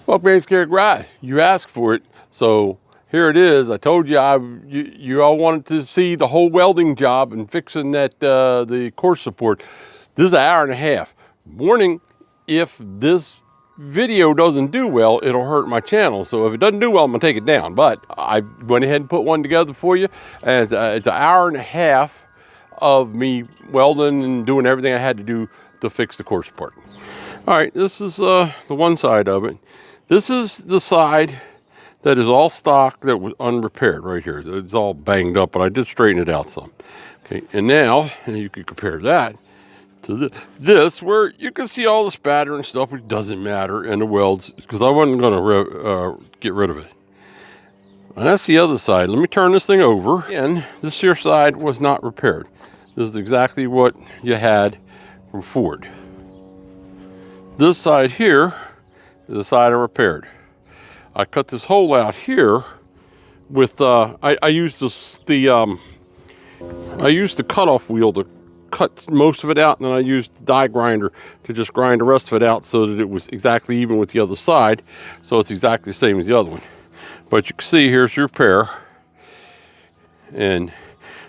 Well, Great Scary Garage, you asked for it, so here it is. I told you you all wanted to see the whole welding job and fixing that the core support. This is an hour and a half. Warning, if this video doesn't do well, it'll hurt my channel. So if it doesn't do well, I'm gonna take it down. But I went ahead and put one together for you, and it's an hour and a half of me welding and doing everything I had to do to fix the core support. All right, this is the one side of it. This is the side that is all stock that was unrepaired right here. It's all banged up, but I did straighten it out some. Okay, and now you can compare that to this, where you can see all the spatter and stuff, which doesn't matter, and the welds, because I wasn't going to get rid of it. And that's the other side. Let me turn this thing over. And this here side was not repaired. This is exactly what you had from Ford. This side here is the side I repaired. I cut this hole out here with I used the cutoff wheel to cut most of it out, and then I used the die grinder to just grind the rest of it out so that it was exactly even with the other side, so it's exactly the same as the other one. But you can see here's your repair, and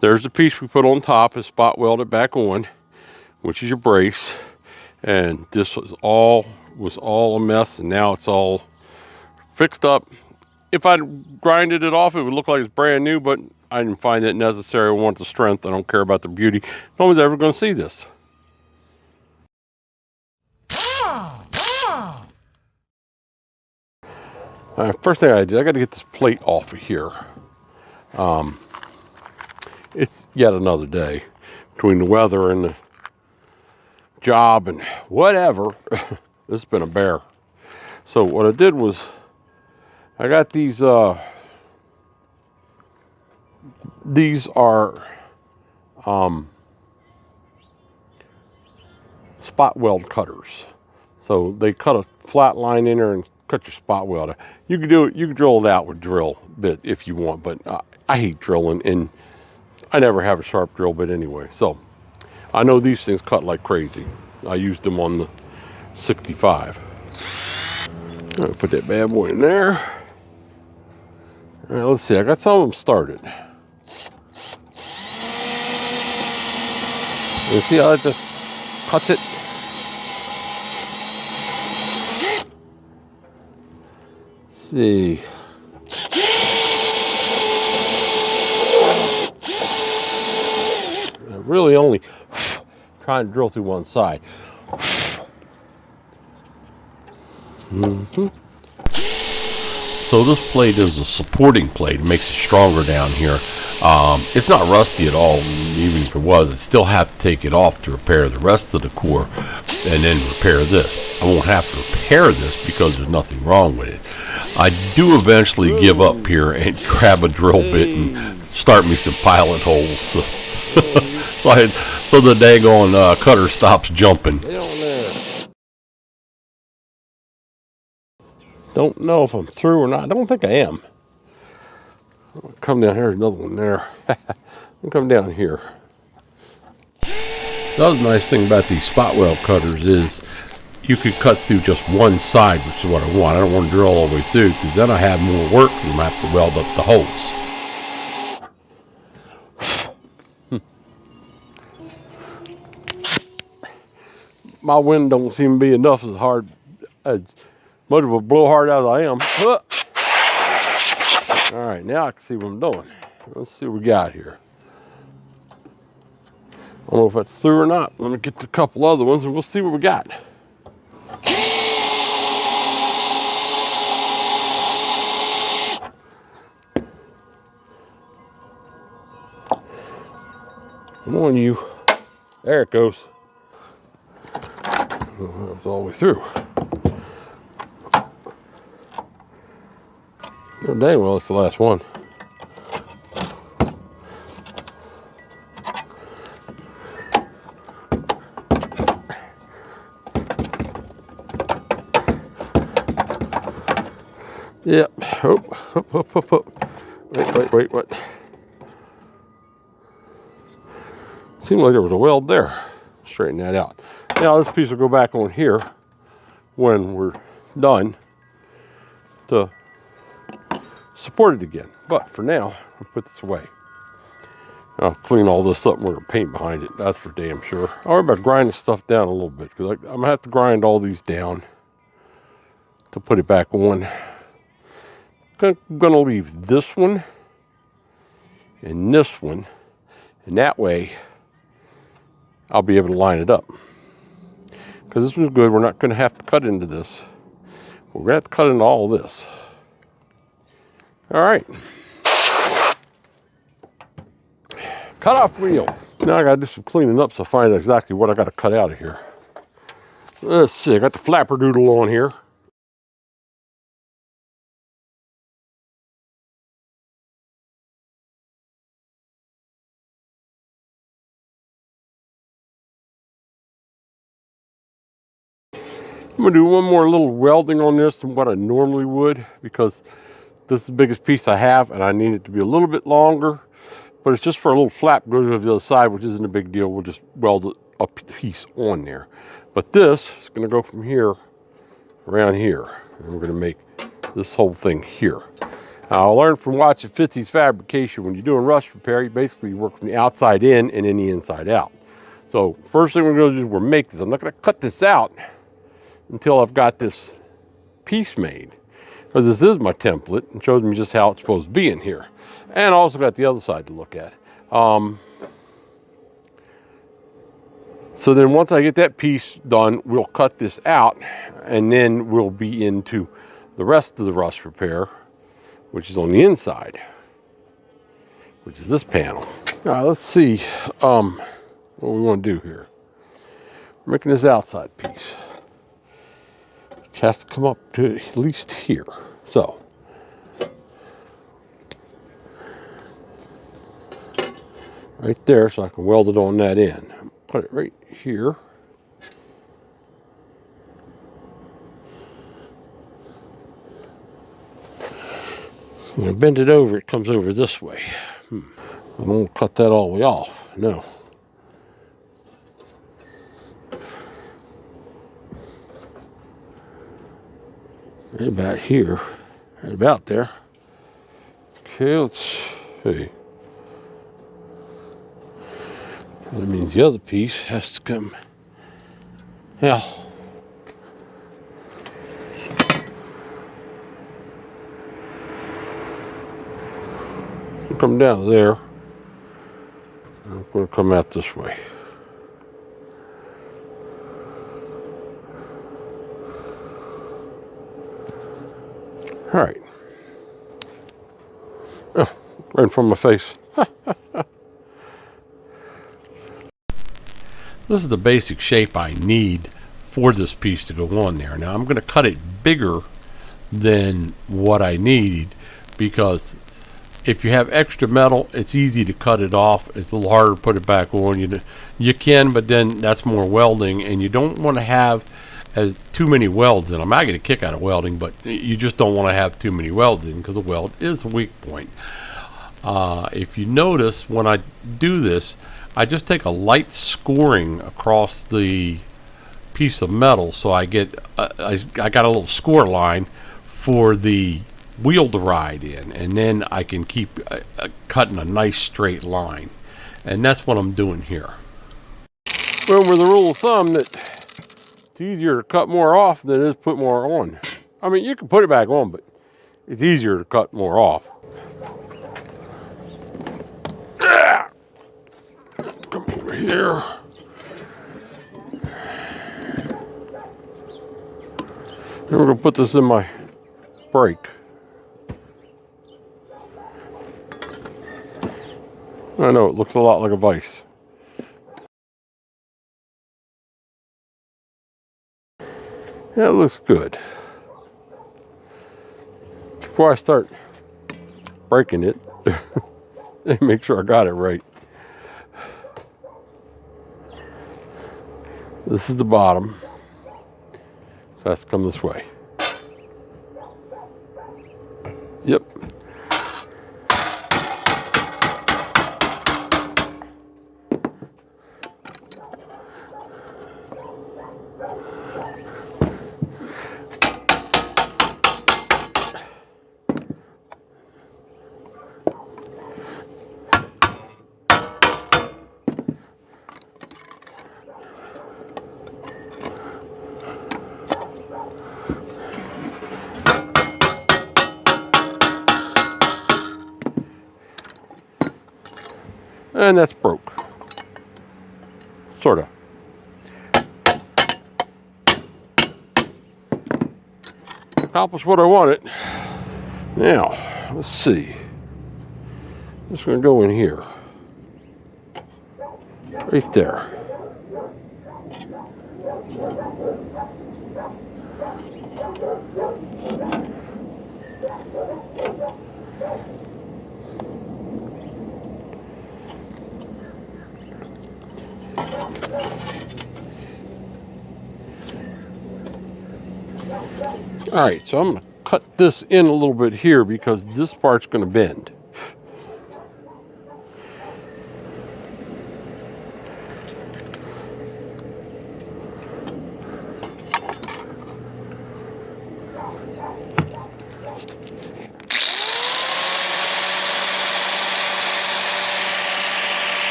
there's the piece we put on top, is spot welded back on, which is your brace. And this was all a mess, and now it's all fixed up. If I grinded it off, it would look like it's brand new, but I didn't find it necessary. I want the strength. I don't care about the beauty. No one's ever going to see this. First thing I did, I got to get this plate off of here. It's yet another day between the weather and the job and whatever. This has been a bear. So what I did was I got these are spot weld cutters. So they cut a flat line in there and cut your spot weld. You can do it, you can drill it out with drill bit if you want, but I hate drilling, and I never have a sharp drill bit anyway. So I know these things cut like crazy. I used them on the 65. All right, put that bad boy in there. All right, let's see. I got some of them started. You see how it just cuts it? Let's see. I really only trying to drill through one side. So this plate is a supporting plate. It makes it stronger down here. It's not rusty at all. Even if it was, I still have to take it off to repair the rest of the core and then repair this. I won't have to repair this because there's nothing wrong with it. I do eventually give up here and grab a drill bit and start me some pilot holes. So the daggone cutter stops jumping. Don't know if I'm through or not. I don't think I am. I'll come down here, there's another one there. I'll come down here. The other nice thing about these spot weld cutters is you could cut through just one side, which is what I want. I don't want to drill all the way through, because then I have more work and I have to weld up the holes. My wind don't seem to be enough as hard, as much of a blowhard as I am. All right, now I can see what I'm doing. Let's see what we got here. I don't know if that's through or not. Let me get a couple other ones and we'll see what we got. Come on, you. There it goes. That was all the way through. Oh, dang, well, it's the last one. Yep. Oh. Wait. What? Seemed like there was a weld there. Straighten that out. Now this piece will go back on here when we're done. to support it again. But for now, I'll put this away. I'll clean all this up and we're going to paint behind it. That's for damn sure. I'll worry about grinding stuff down a little bit because I'm going to have to grind all these down to put it back on. I'm going to leave this one and this one, and that way I'll be able to line it up. Because this one's good. We're not going to have to cut into this. We're going to have to cut into all this. All right. Cut off reel. Now I got to do some cleaning up so I find out exactly what I got to cut out of here. Let's see. I got the flapper doodle on here. I'm going to do one more little welding on this than what I normally would because this is the biggest piece I have and I need it to be a little bit longer. But it's just for a little flap goes over the other side, which isn't a big deal. We'll just weld a piece on there. But this is going to go from here around here. And we're going to make this whole thing here. Now, I learned from watching Fitzy's Fabrication, when you're doing rust repair, you basically work from the outside in and then the inside out. So first thing we're going to do is we're make this. I'm not going to cut this out until I've got this piece made, because this is my template and shows me just how it's supposed to be in here. And I also got the other side to look at. So then once I get that piece done, we'll cut this out and then we'll be into the rest of the rust repair, which is on the inside, which is this panel. Now let's see what we want to do here. We're making this outside piece. It has to come up to at least here. So right there, so I can weld it on that end. Put it right here. When I bend it over, it comes over this way. I don't cut that all the way off. No. Right about here. Right about there. Okay, let's see. That means the other piece has to come. Yeah. Come down there. I'm going to come out this way. All right. Oh, right in front of my face. This is the basic shape I need for this piece to go on there. Now I'm going to cut it bigger than what I need, because if you have extra metal, it's easy to cut it off. It's a little harder to put it back on. You can, but then that's more welding, and you don't want to have too many welds in them. I get a kick out of welding, but you just don't want to have too many welds in, because a weld is a weak point. If you notice, when I do this, I just take a light scoring across the piece of metal, so I get I got a little score line for the wheel to ride in, and then I can keep cutting a nice straight line, and that's what I'm doing here. Well, with the rule of thumb that it's easier to cut more off than it is put more on. I mean, you can put it back on, but it's easier to cut more off. Come over here. And we're going to put this in my brake. I know, it looks a lot like a vise. Yeah, it looks good. Before I start breaking it, make sure I got it right. This is the bottom, so it has to come this way. Yep. And that's broke. Sort of. Accomplished what I wanted. Now, let's see. I'm just going to go in here. Right there. All right, so I'm going to cut this in a little bit here because this part's going to bend.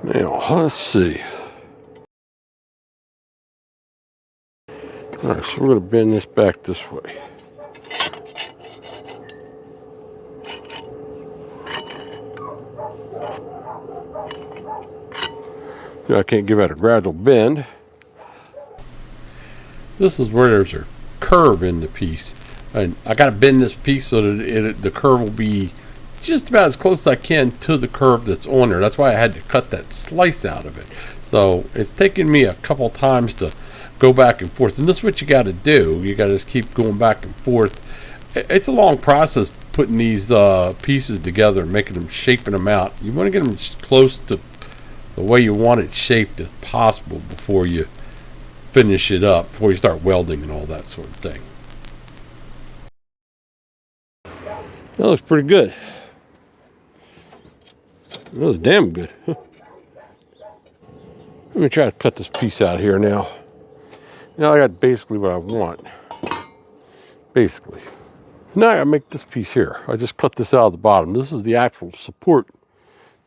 Now, let's see. All right, so we're going to bend this back this way. Now, I can't give it a gradual bend. This is where there's a curve in the piece. And I got to bend this piece so that the curve will be just about as close as I can to the curve that's on there. That's why I had to cut that slice out of it. So it's taken me a couple times to go back and forth. And this is what you got to do. You got to just keep going back and forth. It's a long process putting these pieces together, making them, shaping them out. You want to get them as close to the way you want it shaped as possible before you finish it up, before you start welding and all that sort of thing. That looks pretty good. That was damn good. Let me try to cut this piece out here now. Now I got basically what I want. Basically. Now I gotta make this piece here. I just cut this out of the bottom. This is the actual support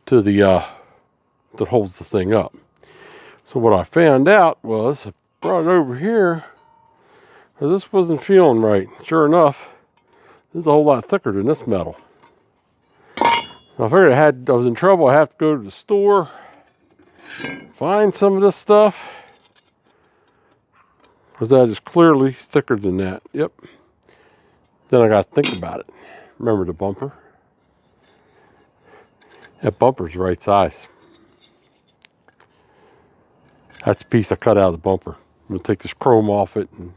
to the that holds the thing up. So what I found out was I brought it over here because this wasn't feeling right. Sure enough, this is a whole lot thicker than this metal. I figured I was in trouble. I have to go to the store, find some of this stuff, because that is clearly thicker than that. Yep. Then I got to think about it. Remember the bumper? That bumper's the right size. That's the piece I cut out of the bumper. I'm going to take this chrome off it, and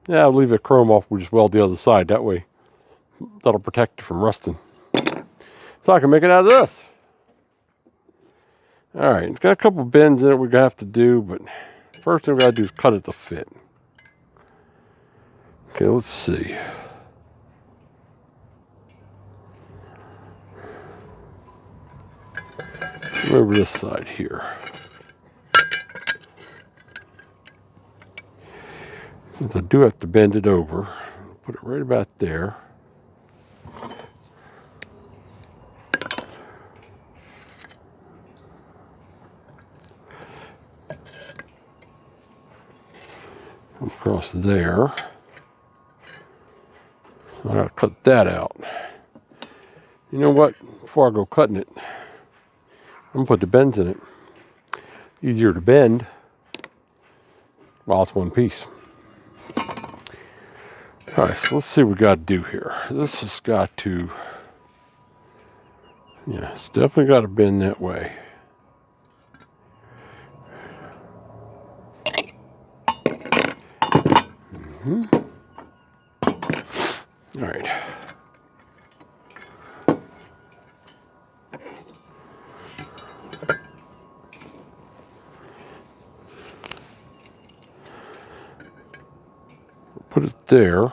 yeah, I'll leave the chrome off. We'll just weld the other side. That way, that'll protect it from rusting. So I can make it out of this. All right, it's got a couple bends in it we're going to have to do, but first thing we got to do is cut it to fit. Okay, let's see. Over this side here. Since I do have to bend it over, put it right about there. Across there. I gotta cut that out. You know what? Before I go cutting it, I'm gonna put the bends in it. Easier to bend while it's one piece. All right, so let's see what we got to do here. This has got to, yeah, it's definitely got to bend that way. All right. Put it there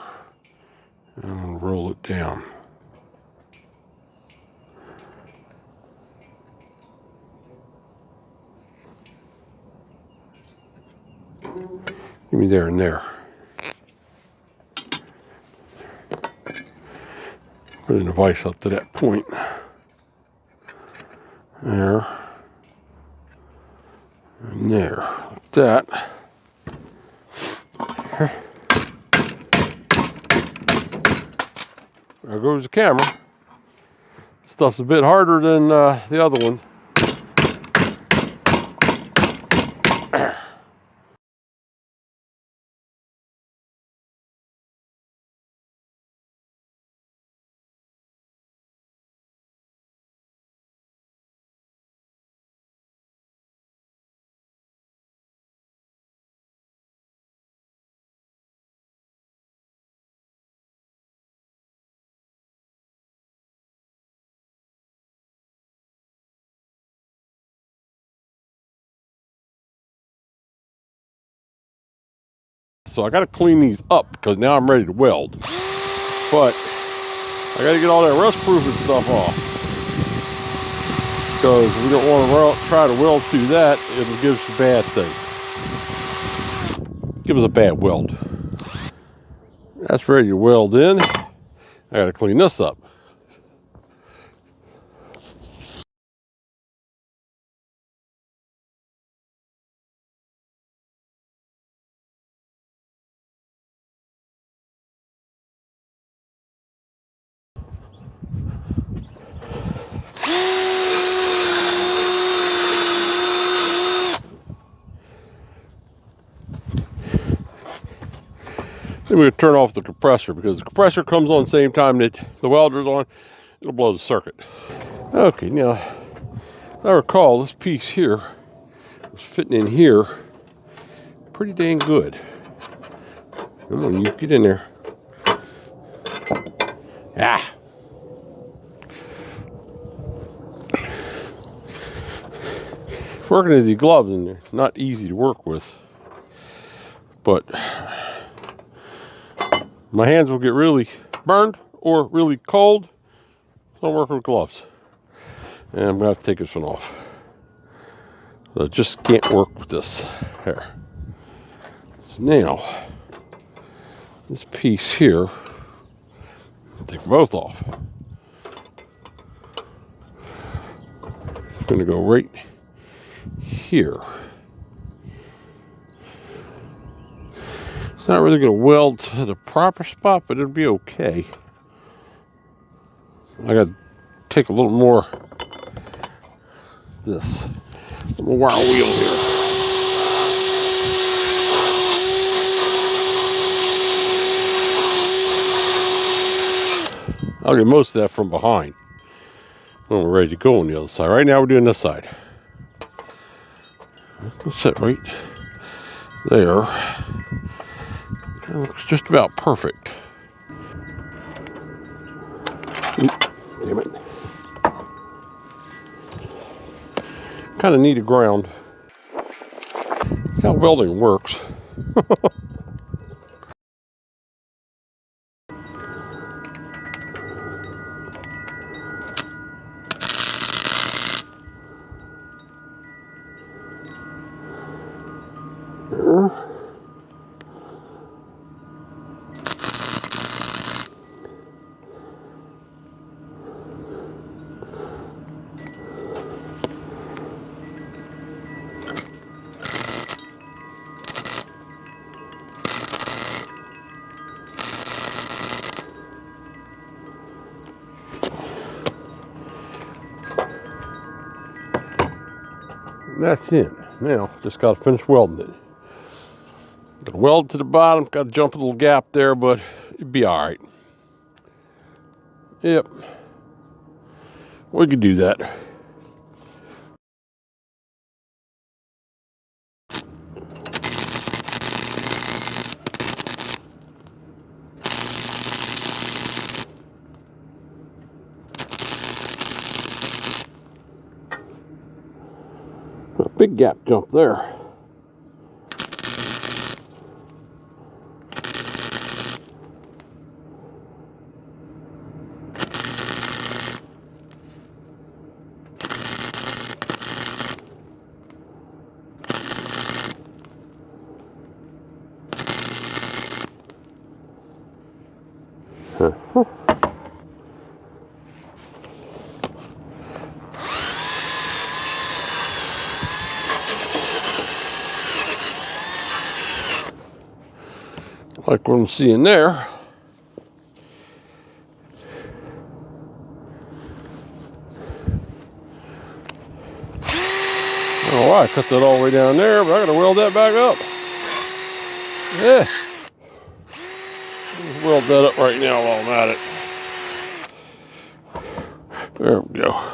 and roll it down. Give me there and there. Putting the vise up to that point. There. And there. Like that. There goes the camera. Stuff's a bit harder than the other one. So I got to clean these up because now I'm ready to weld. But I got to get all that rust-proofing stuff off because we don't want to try to weld through that. It'll give us a bad thing. Give us a bad weld. That's ready to weld in. I got to clean this up. Then we'll turn off the compressor because the compressor comes on the same time that the welder's on. It'll blow the circuit. Okay, now, if I recall, this piece here was fitting in here pretty dang good. Come on, you get in there. Ah! Working with these gloves in there, not easy to work with. But my hands will get really burned or really cold. So I'm working with gloves. And I'm going to have to take this one off. So I just can't work with this. Here. So now, this piece here, I'll take both off. I'm going to go right here. It's not really going to weld to the proper spot, but it'll be okay. I got to take a little more this little wire wheel here. I'll get most of that from behind when we're ready to go on the other side. Right now we're doing this side. Let's set right there. That looks just about perfect. Damn it. Kind of need a ground. That's how welding works. That's in. Now, just got to finish welding it. Got to weld to the bottom, got to jump a little gap there, but it'd be all right. Yep. We could do that. A big gap jump there. like what I'm seeing there. I don't know why I cut that all the way down there, but I gotta weld that back up. Yeah. Let's weld that up right now while I'm at it. There we go.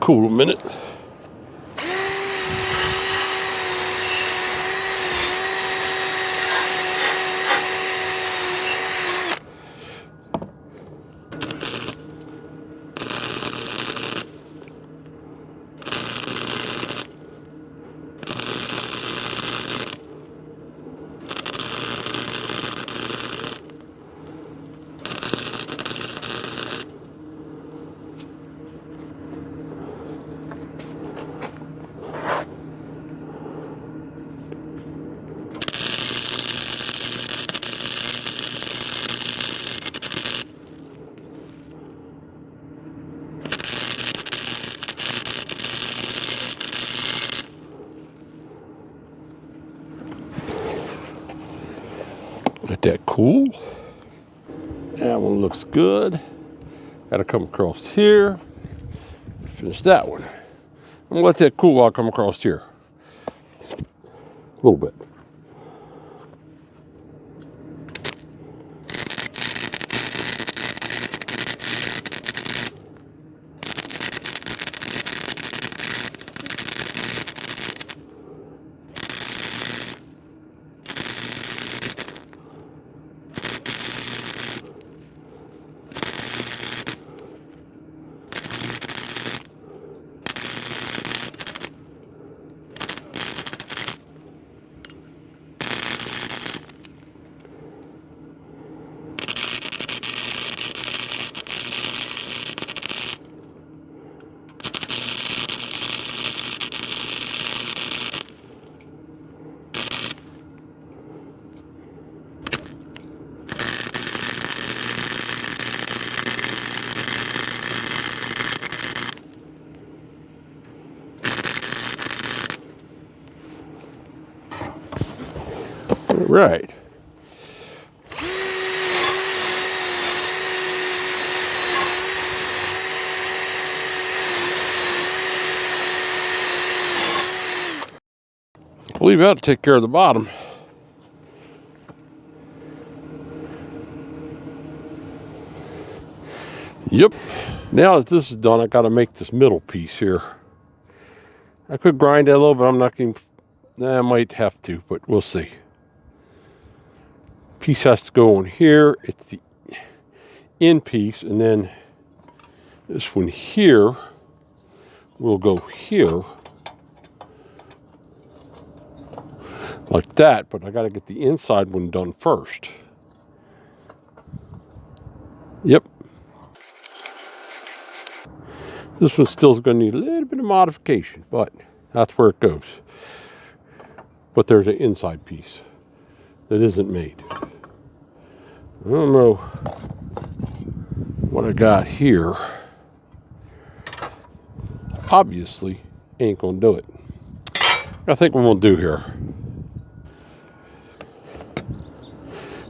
Cool a minute. Let that cool. That one looks good. Got to come across here. Finish that one. I'm gonna let that cool while I come across here. A little bit. Right. I believe that'll take care of the bottom. Yep. Now that this is done, I got to make this middle piece here. I could grind that a little, but I'm not going to. I might have to, but we'll see. Piece has to go on here. It's the end piece, and then this one here will go here like that, but I got to get the inside one done first. Yep. This one still is going to need a little bit of modification, but that's where it goes. But there's an inside piece that isn't made. I don't know what I got here. Obviously, ain't gonna do it. I think what we'll do here.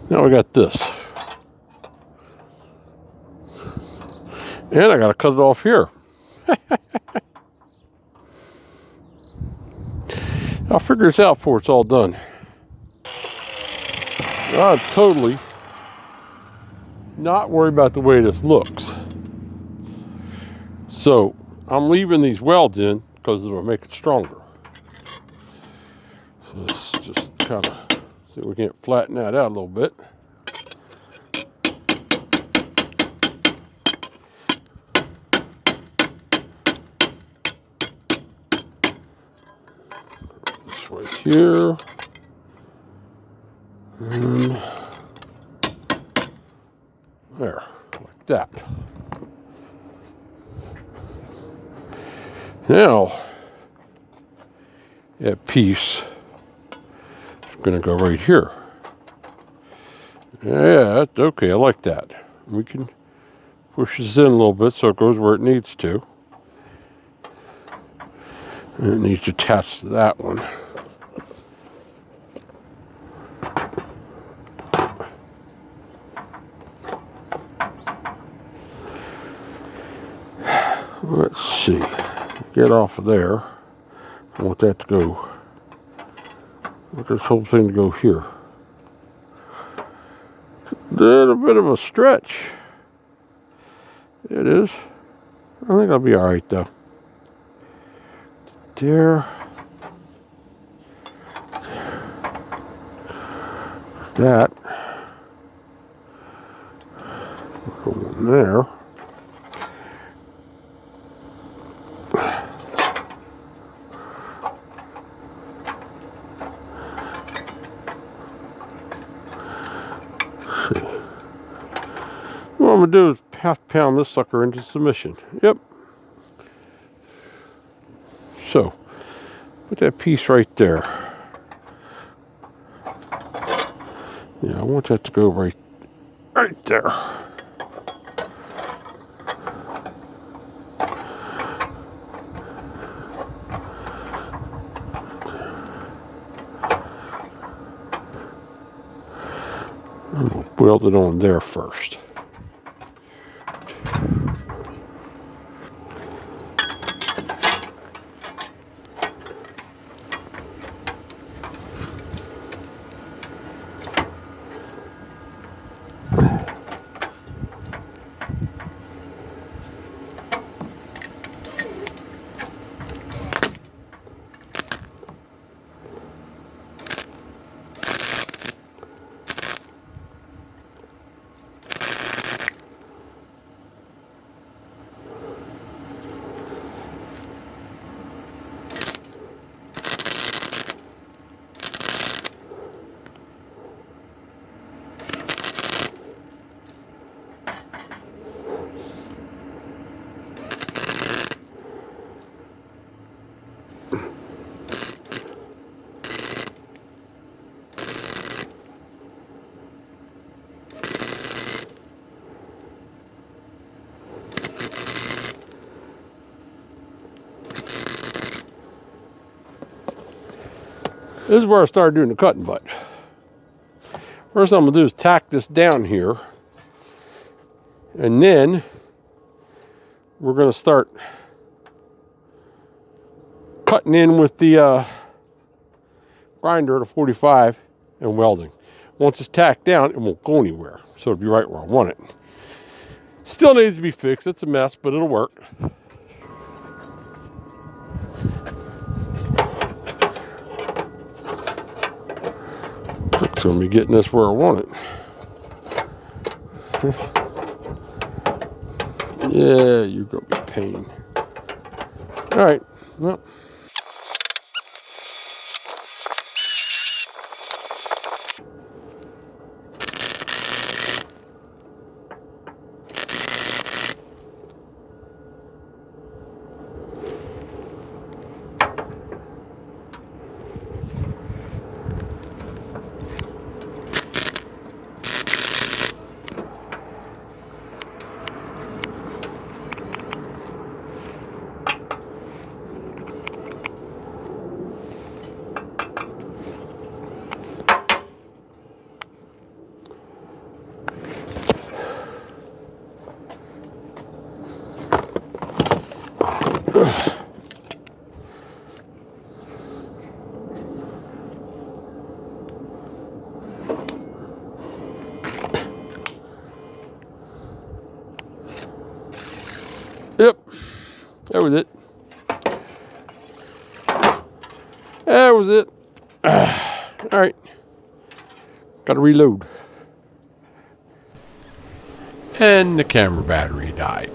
Now we got this. And I gotta cut it off here. I'll figure this out before it's all done. I'm totally not worried about the way this looks. So I'm leaving these welds in because it'll make it stronger. Let's just kind of see if we can't flatten that out a little bit. This way here. And there, like that. Now, that piece is going to go right here. Yeah, that's okay. I like that. We can push this in a little bit so it goes where it needs to. And it needs to attach to that one. Let's see. Get off of there. I want that to go. I want this whole thing to go here. A little bit of a stretch. It is. I think I'll be all right though. There. That. Go in there. What I'm going to do is half pound this sucker into submission. Yep. So, put that piece right there. Yeah, I want that to go right there. And we'll weld it on there first. This is where I started doing the cutting butt. First thing I'm going to do is tack this down here. And then we're going to start cutting in with the grinder at a 45 and welding. Once it's tacked down, it won't go anywhere. So it'll be right where I want it. Still needs to be fixed. It's a mess, but it'll work. It's going to be getting this where I want it. Yeah, you're going to be a pain. All right. Well. Yep, that was it. That was it. All right. Got to reload. And the camera battery died.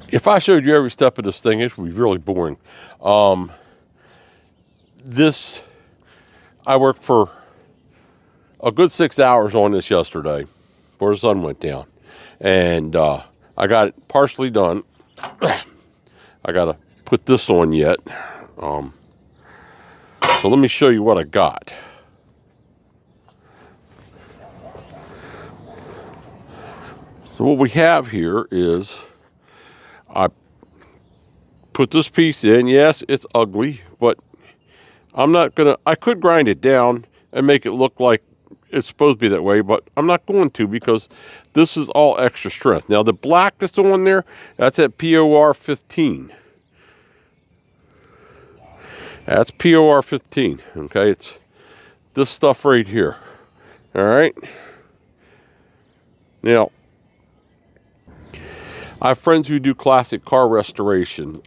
If I showed you every step of this thing, it would be really boring. I worked for a good 6 hours on this yesterday before the sun went down. And I got it partially done. I got to put this on yet. So let me show you what I got. So what we have here is I put this piece in. Yes, it's ugly, but I'm not going to, I could grind it down and make it look like it's supposed to be that way, but I'm not going to because this is all extra strength. Now the black that's on there, that's at POR 15. That's POR 15, okay? It's this stuff right here, all right? Now, I have friends who do classic car restoration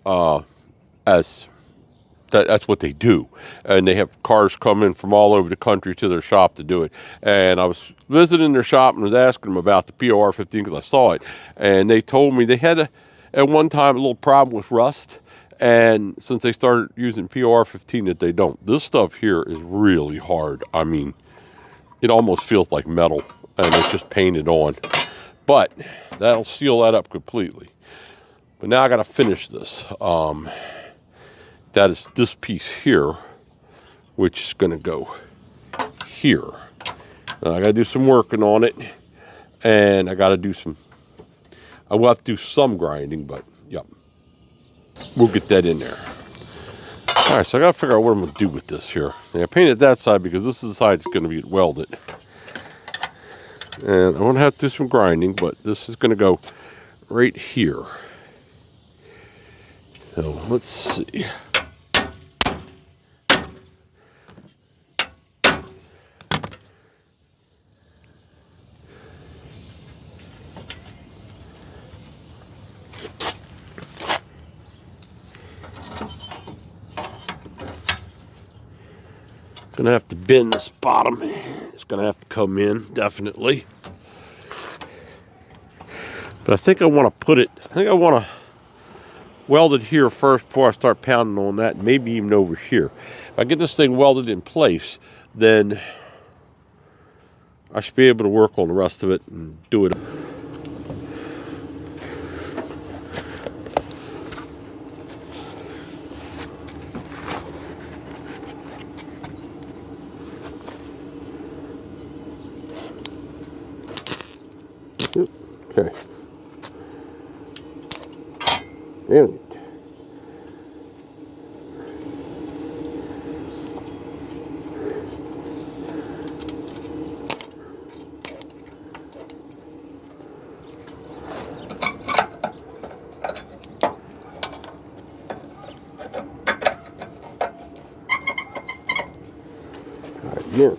that's what they do. And they have cars come in from all over the country to their shop to do it. And I was visiting their shop and was asking them about the POR 15 because I saw it. And they told me they had, at one time, a little problem with rust. And since they started using POR 15, that they don't. This stuff here is really hard. I mean, it almost feels like metal. And it's just painted on. But that'll seal that up completely. But now I got to finish this. That is this piece here, which is going to go here. Now I got to do some working on it, and I got to do some. I will have to do some grinding, but yep, we'll get that in there. All right, so I got to figure out what I'm going to do with this here. Now, I painted that side because this is the side that's going to be welded, and I'm going to have to do some grinding, but this is going to go right here. So let's see. Gonna have to bend this bottom. It's gonna have to come in, definitely. But I think I want to put it, I think I want to weld it here first before I start pounding on that, maybe even over here. If I get this thing welded in place, then I should be able to work on the rest of it and do it. Okay. Damn it. All right, again.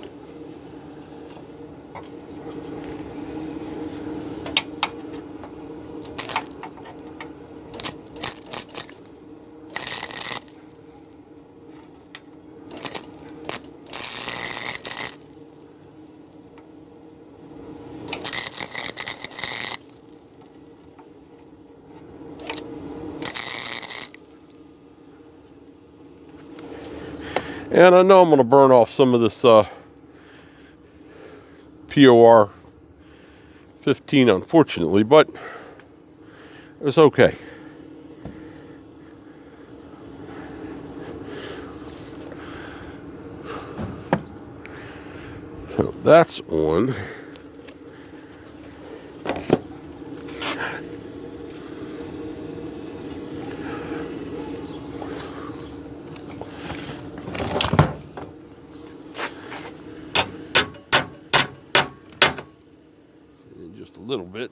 And I know I'm going to burn off some of this POR 15, unfortunately, but it's okay. So that's on. Just a little bit.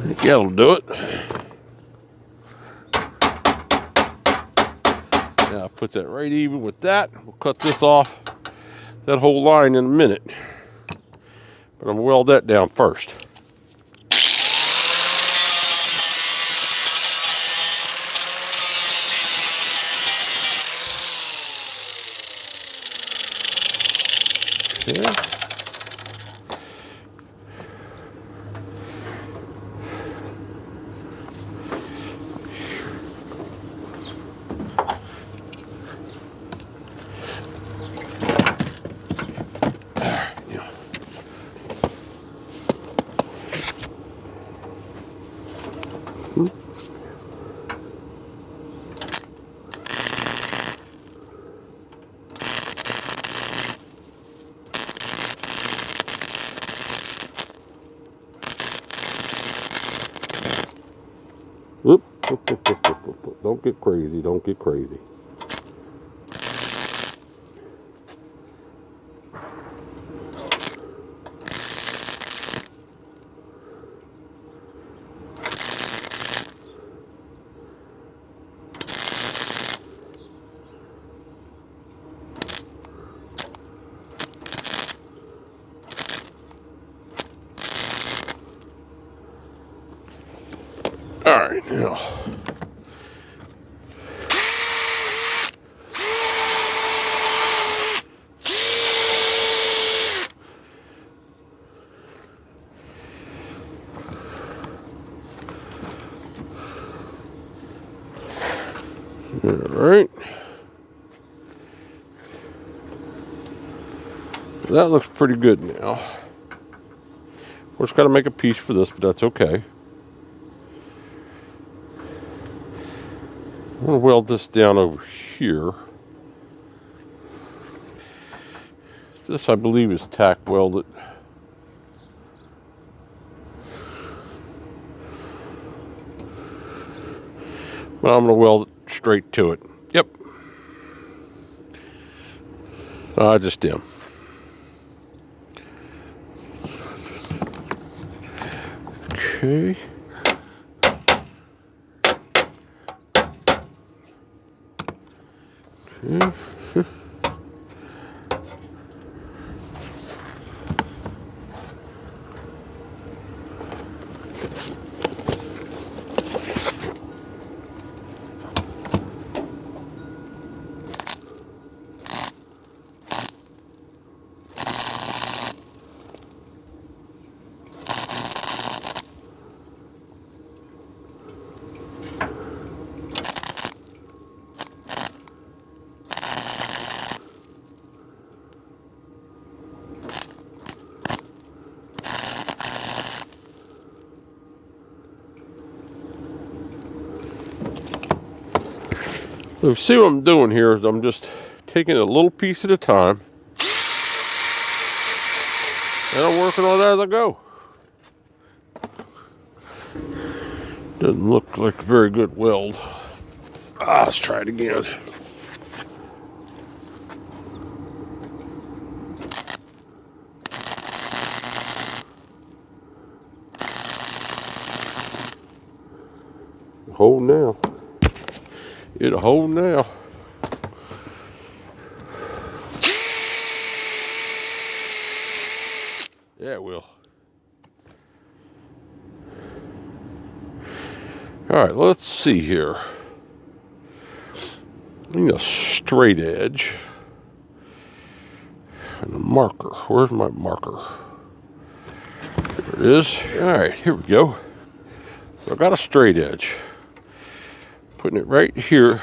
That'll do it. Now put that right even with that. We'll cut this off, that whole line, in a minute. But I'm gonna weld that down first. Okay. Whoop, whoop, whoop, whoop, whoop, whoop. Don't get crazy, don't get crazy. All right, now. All right. That looks pretty good now. We're just got to make a piece for this, but that's okay. I'm going to weld this down over here. This, I believe, is tack welded. But I'm going to weld it straight to it. Yep. I just am. Okay. So see what I'm doing here is I'm just taking a little piece at a time, and I'm working on it as I go. Doesn't look like a very good weld. Let's try it again. Hold now. It'll hold now. Yeah, it will. All right, let's see here. I need a straight edge and a marker. Where's my marker? There it is. All right, here we go. I've got a straight edge. Putting it right here.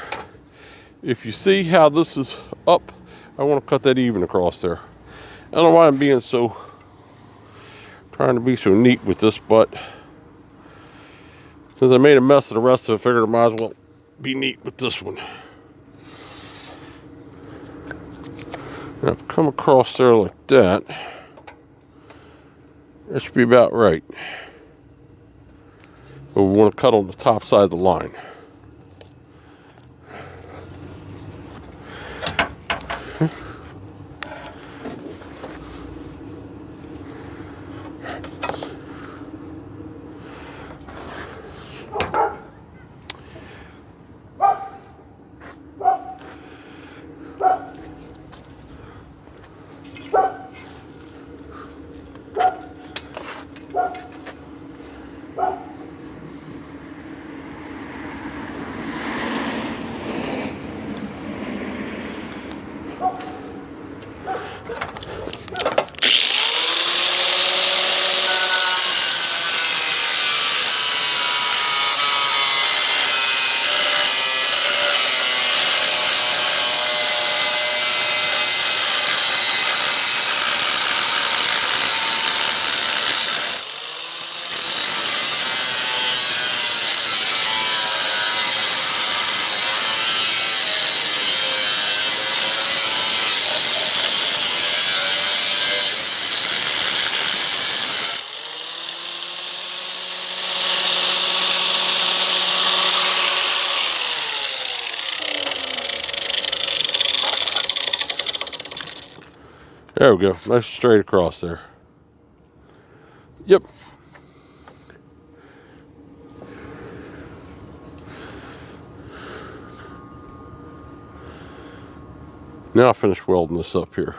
If you see how this is up, I want to cut that even across there. I don't know why I'm being so, trying to be so neat with this, but since I made a mess of the rest of it, I figured I might as well be neat with this one. Now, if I come across there like that, that should be about right. But we want to cut on the top side of the line. There we go. Nice straight across there. Yep. Now I finish welding this up here.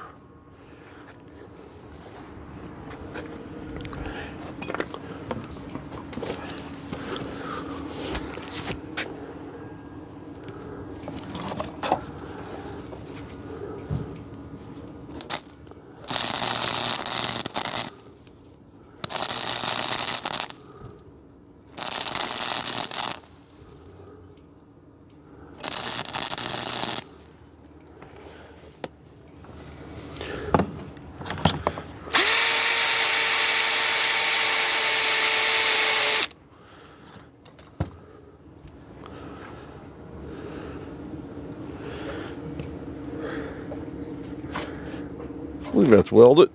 I believe that's welded.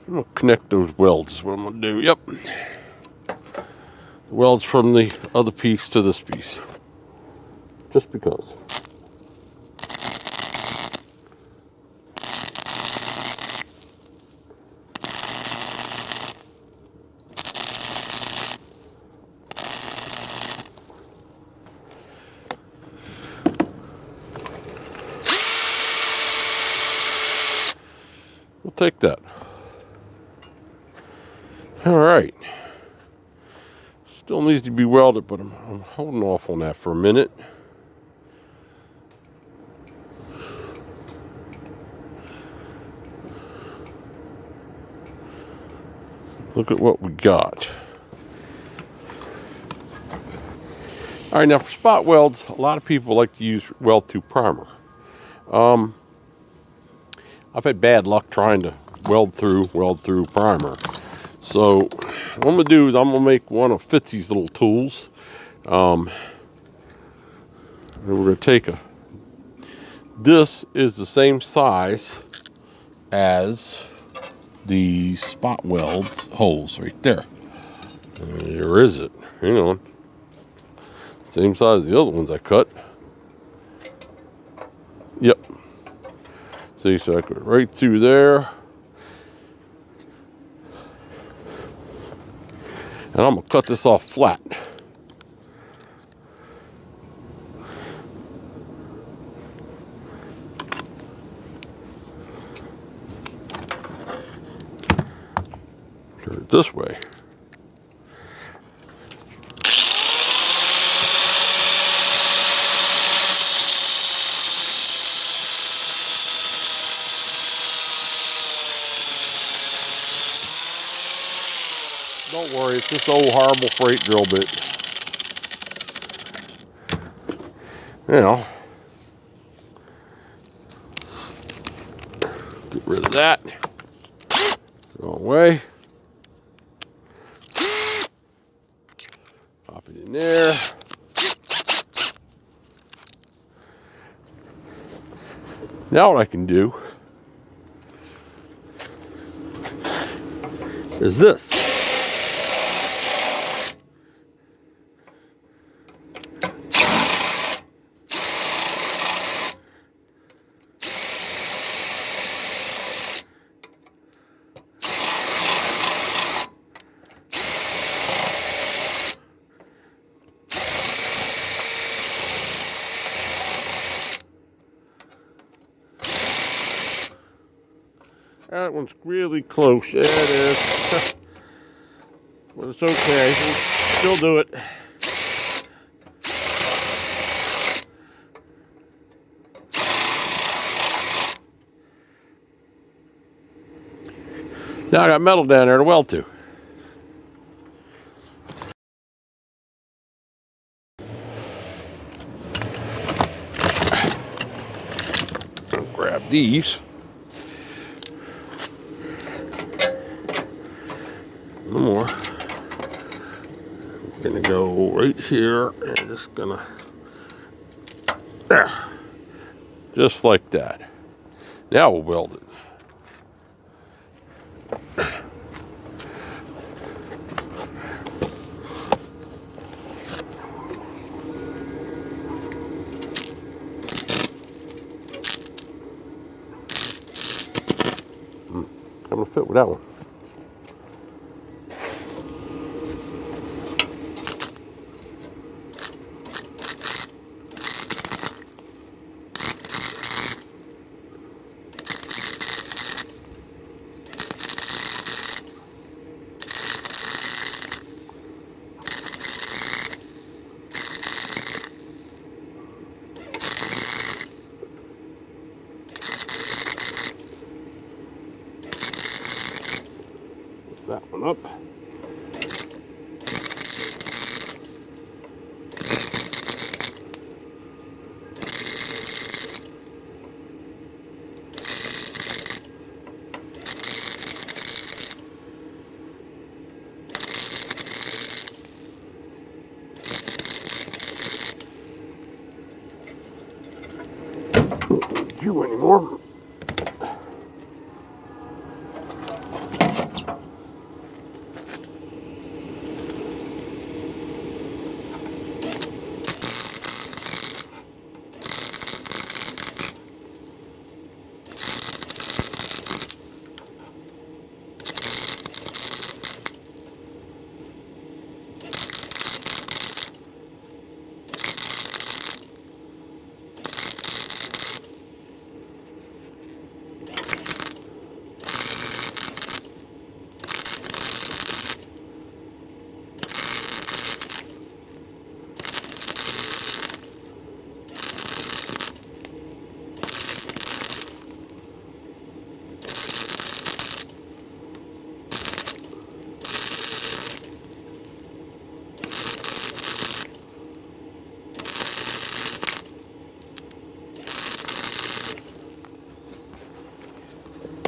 I'm gonna connect those welds is what I'm gonna do. Yep. Welds from the other piece to this piece. Just because. We'll take that. All right. Still needs to be welded, but I'm holding off on that for a minute. Look at what we got. All right, now for spot welds, a lot of people like to use weld through primer. I've had bad luck trying to weld through primer. So what I'm gonna do is I'm gonna make one of Fitzy's little tools. And we're gonna take this is the same size as the spot weld holes right there. There is it. Hang on. Same size as the other ones I cut. Yep. See, so I go right through there. And I'm gonna cut this off flat. Turn it this way. Don't worry, it's just old horrible freight drill bit. Now, get rid of that. Wrong way. Pop it in there. Now what I can do is this. That one's really close. Yeah, it is. But it's okay. We'll still do it. Now I got metal down there to weld to. I'll grab these. No more. I'm gonna go right here and just gonna there. Just like that. Now we'll weld it. fit with that one. That one up. You anymore?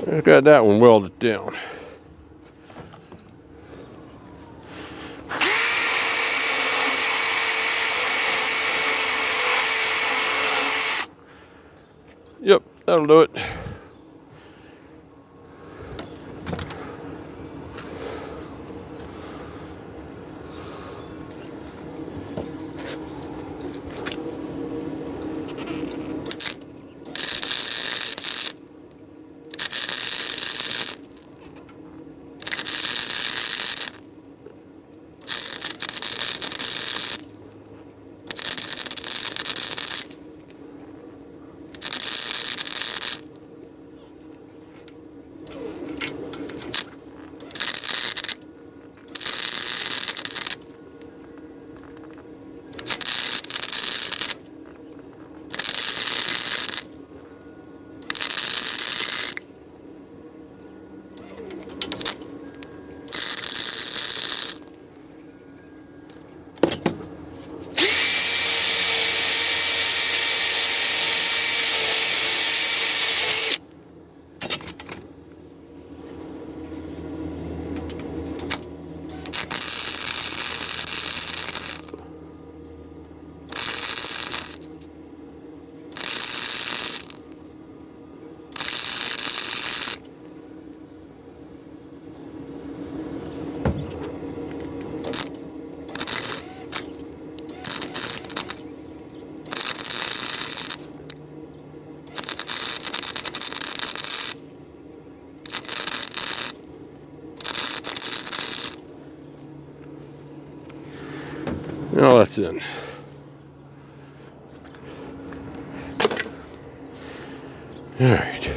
I got that one welded down. Yep, that'll do it. Now that's in. All right.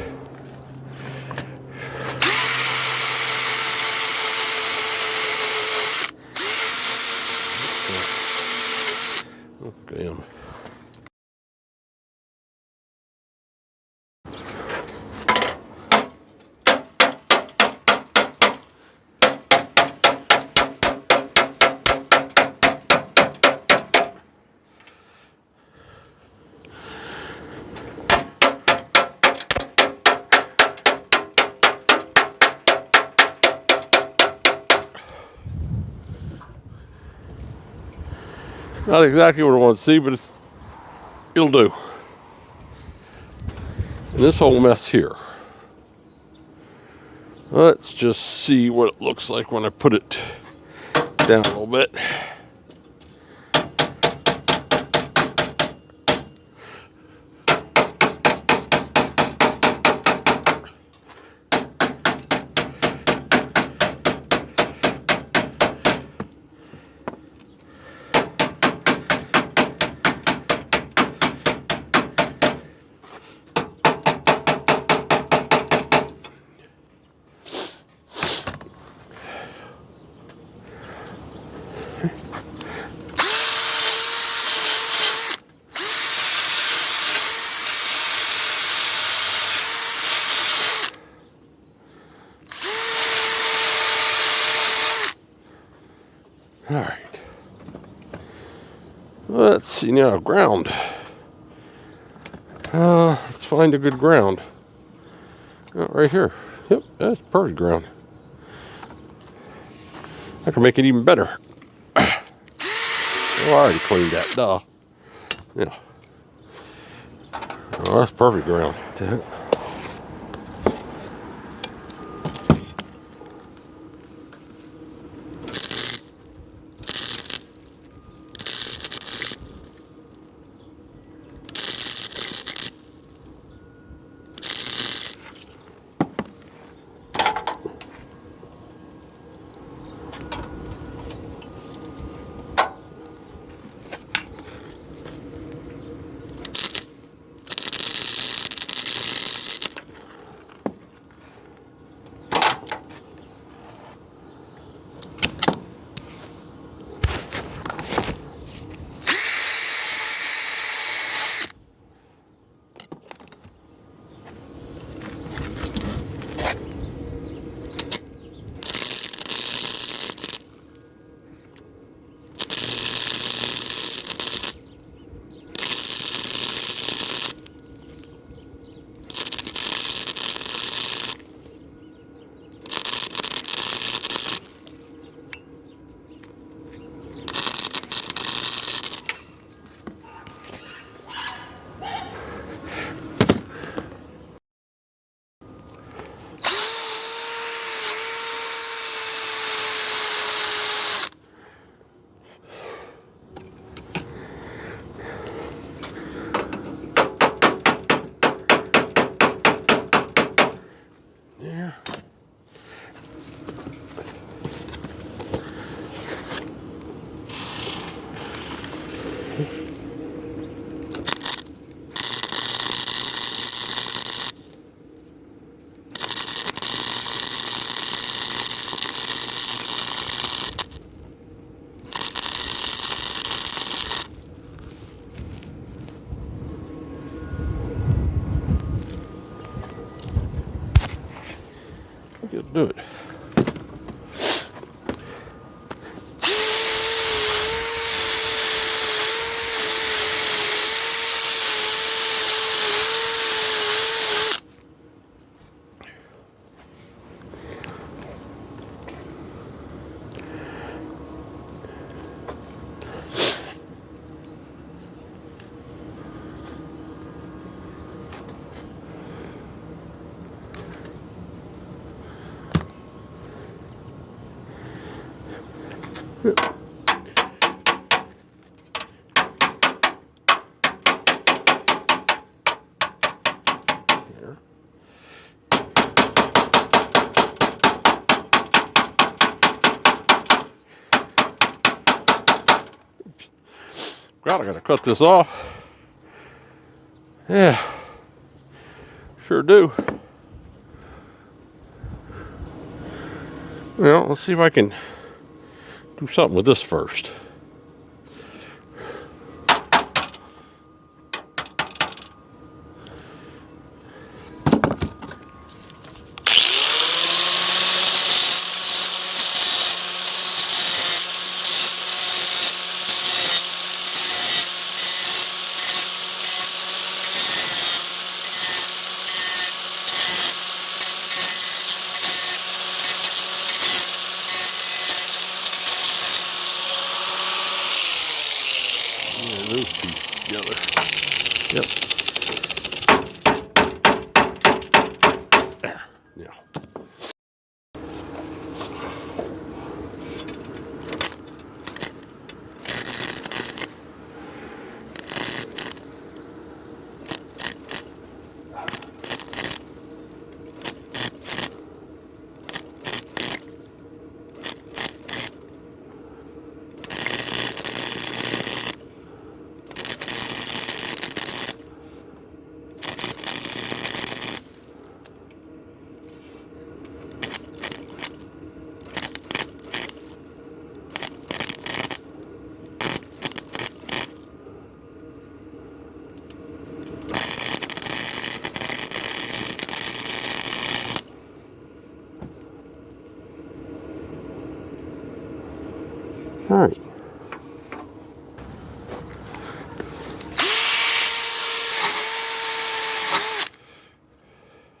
Okay. Not exactly what I want to see, but it'll do. And this whole mess here. Let's just see what it looks like when I put it down a little bit. All right. Let's see now, ground. Let's find a good ground. Oh, right here. Yep, that's perfect ground. I can make it even better. Oh, I already cleaned that, duh. Yeah. Oh, that's perfect ground. Yeah. Let's do it. God, I gotta cut this off. Yeah, sure do. Well, let's see if I can do something with this first. Those two together. Yep. There. Yeah. All right.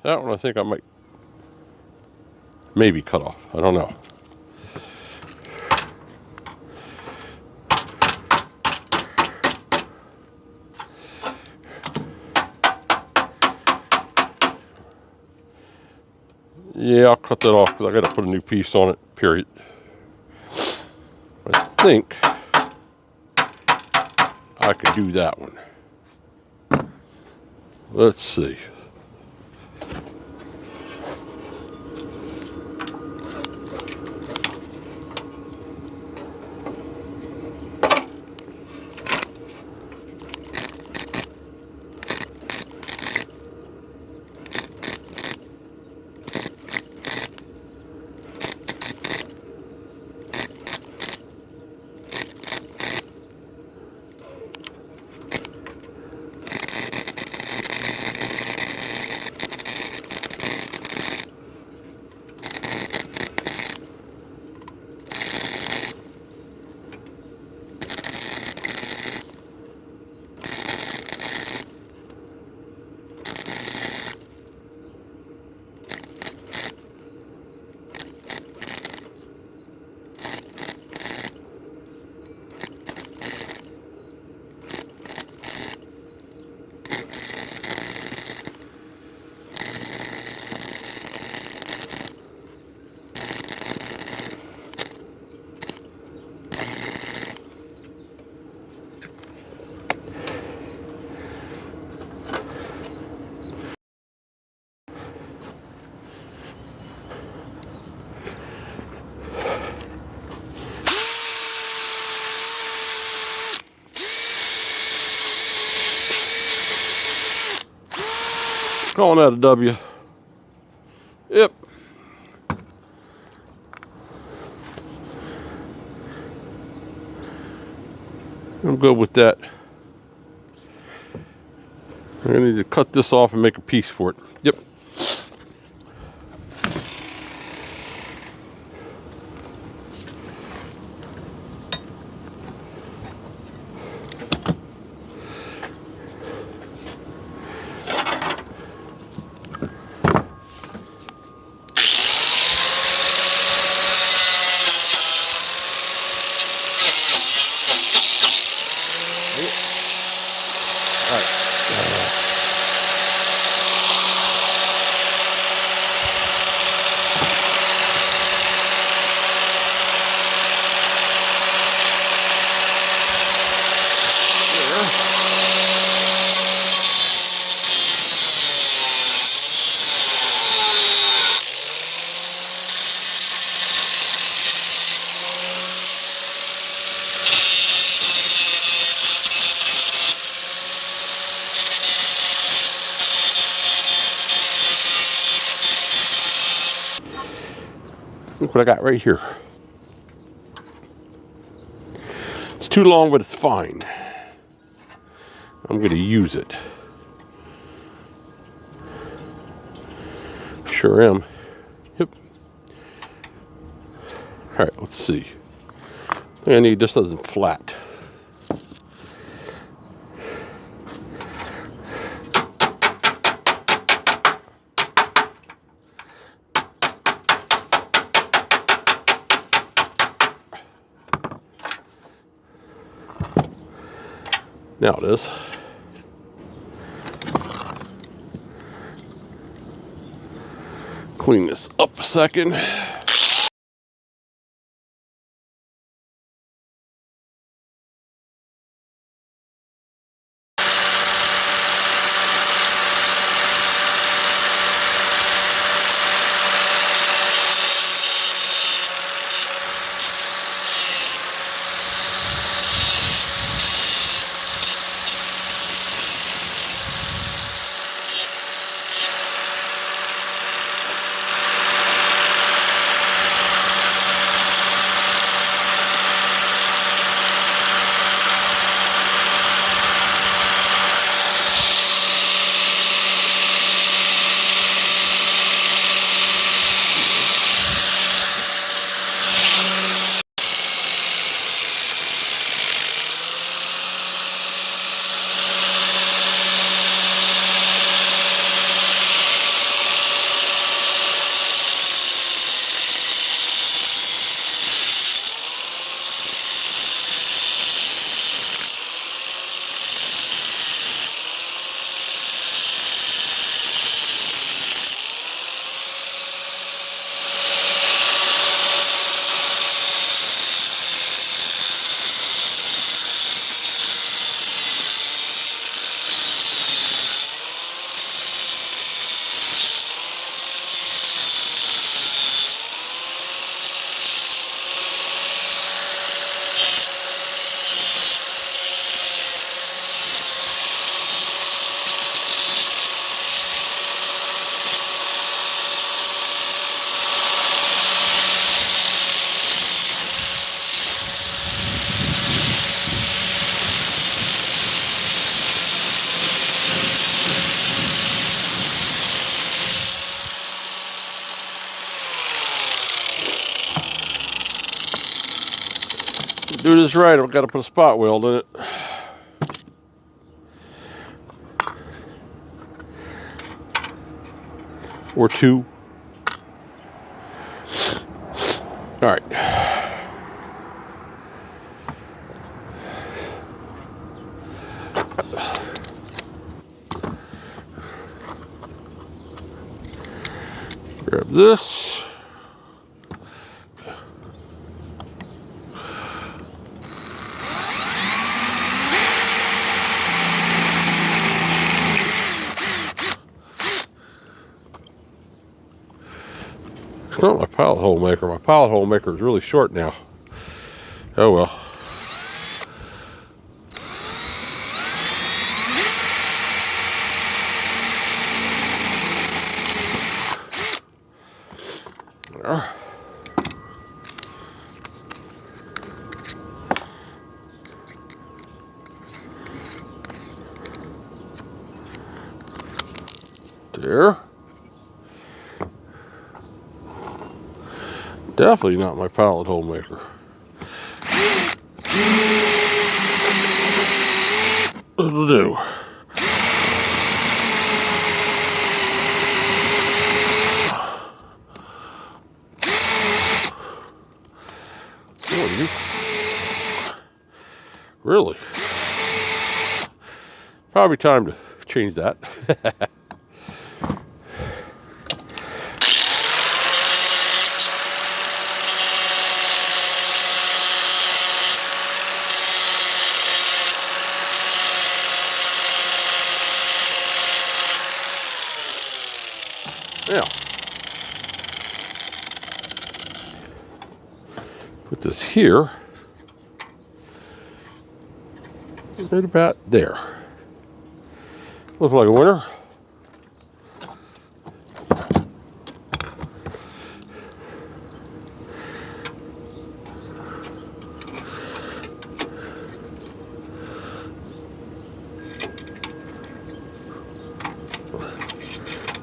That one I think I might maybe cut off. I don't know. Yeah, I'll cut that off because I got to put a new piece on it, period. I think I could do that one. Let's see. Calling that a W. Yep. I'm good with that. I'm gonna need to cut this off and make a piece for it. Yep. Look what I got right here. It's too long, but it's fine. I'm going to use it. Sure am. Yep. All right, let's see. I need this doesn't flat. Now it is. Clean this up a second. do this right, I've got to put a spot weld in it. Or two. All right. Grab this. It's not my pilot hole maker. My pilot hole maker is really short now. Oh well. There. Definitely not my pilot hole maker. That'll do. Really? Probably time to change that. Now, put this here, right about there. Looks like a winner.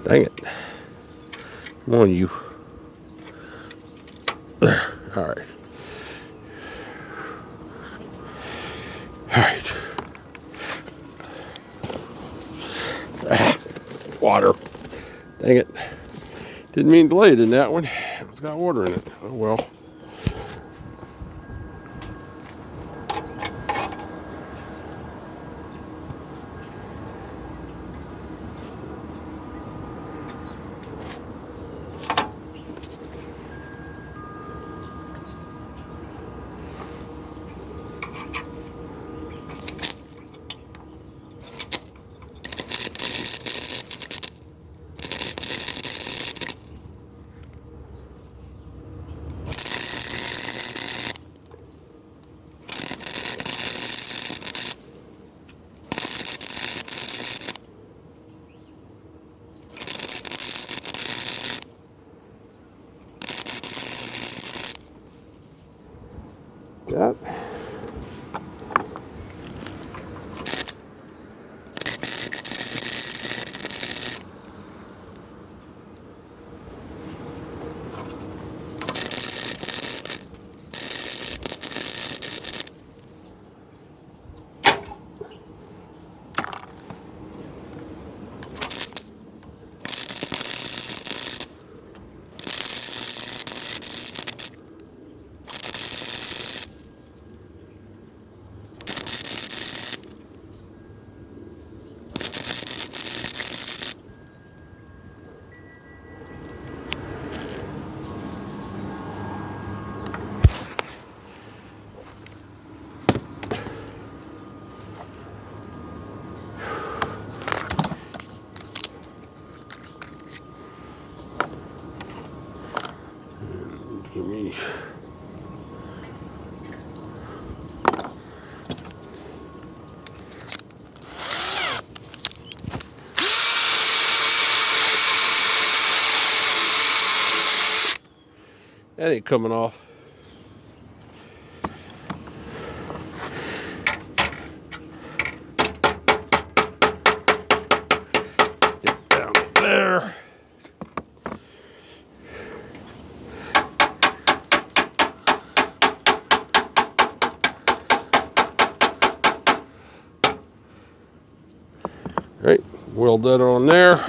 Dang it. Come on, you. There. All right. All right. Water. Dang it. Didn't mean to lay it in that one. It's got water in it. Oh well. That. Give me. That ain't coming off. Get down there. right, weld that on there.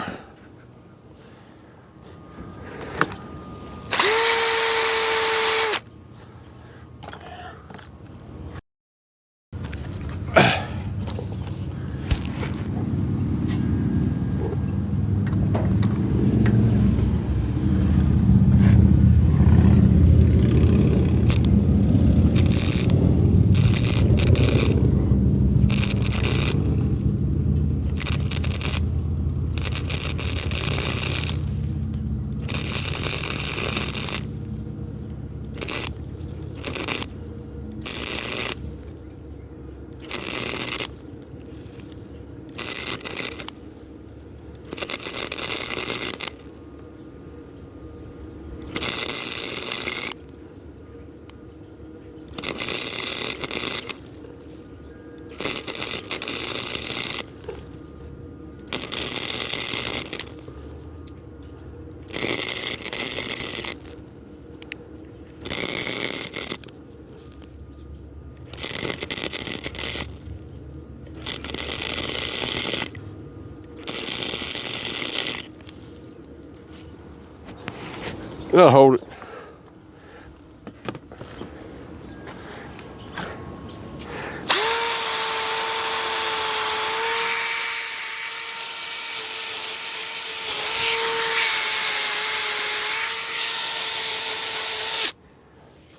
I'll hold it.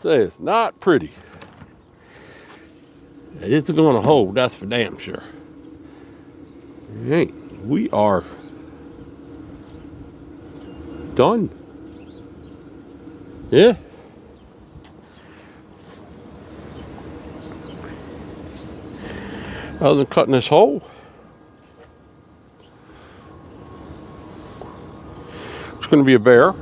Say it's not pretty. It's going to hold, that's for damn sure. All right, we are done. Yeah. Other than cutting this hole, it's going to be a bear.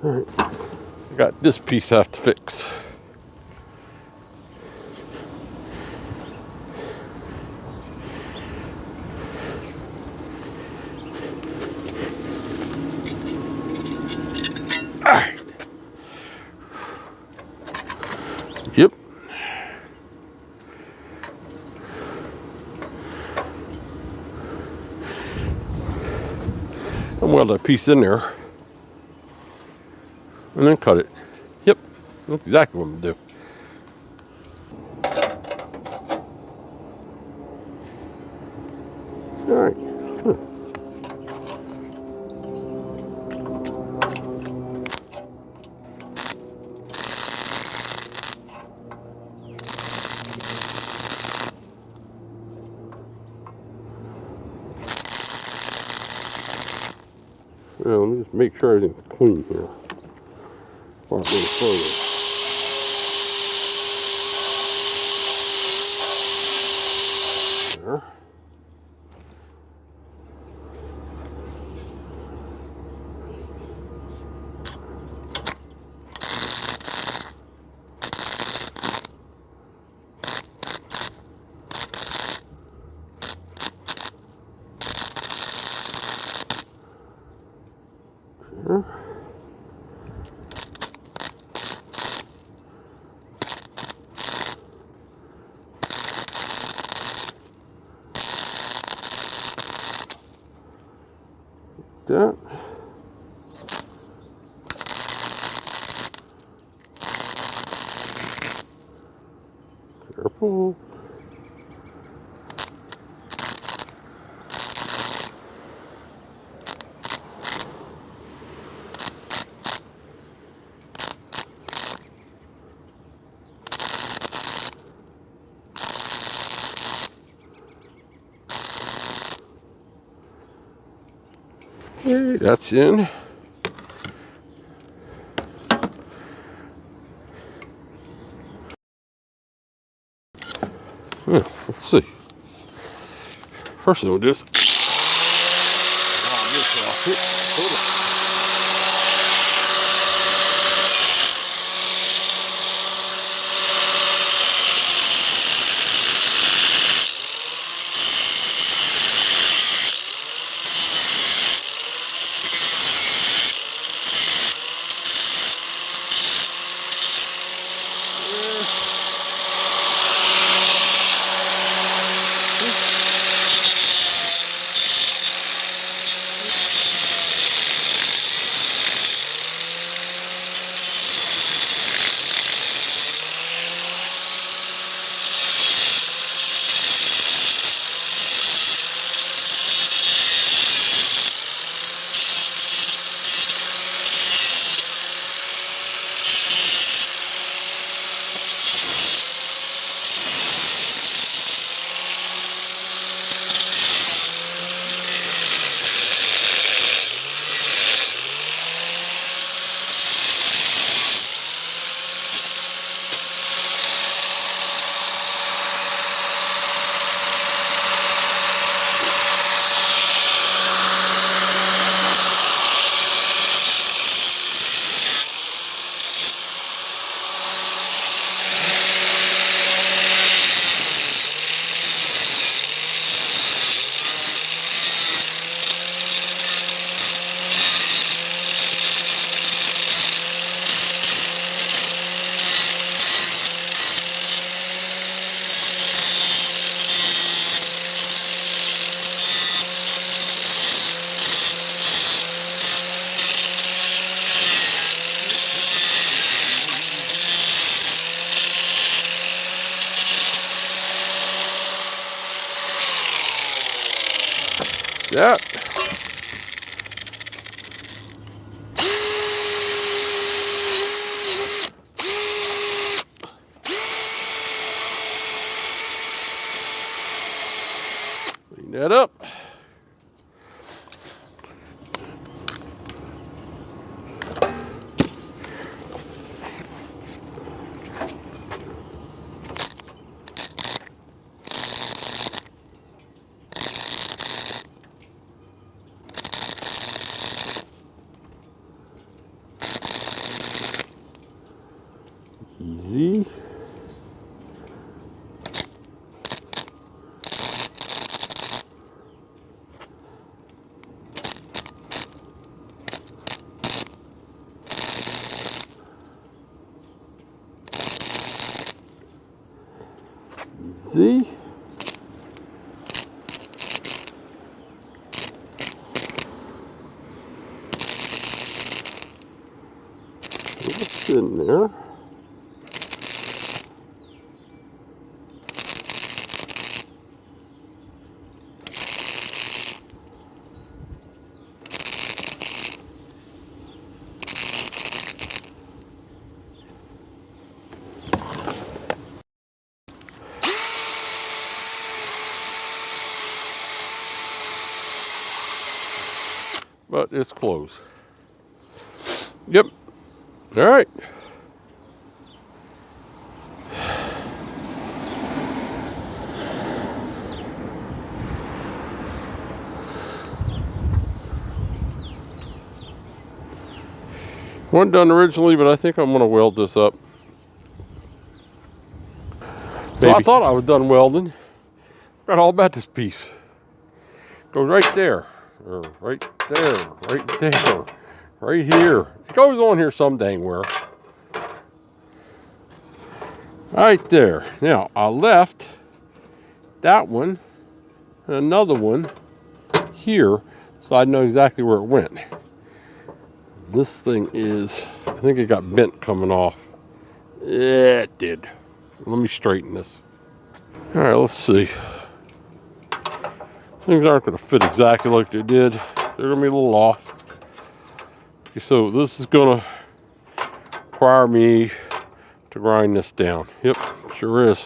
All right, I got this piece I have to fix. All right. Yep. And weld that piece in there. And then cut it. Yep, that's exactly what I'm gonna do. All right. Well, let me just make sure everything's clean here before I go further. There. There. That. Careful. that's in. Let's see. First thing we'll do is. Hold it. Yeah. Clean that up. Easy. Easy. It's in there. But it's closed. Yep. All right. Wasn't done originally, but I think I'm going to weld this up. So I thought I was done welding. Forgot all about this piece. Goes right there, or right there, right there, right here. It goes on here some dang where. Right there. Now, I left that one and another one here, so I know exactly where it went. This thing is, I think it got bent coming off. Yeah, it did. Let me straighten this. All right, let's see. Things aren't going to fit exactly like they did. They're going to be a little off. Okay, so this is going to require me to grind this down. Yep, sure is.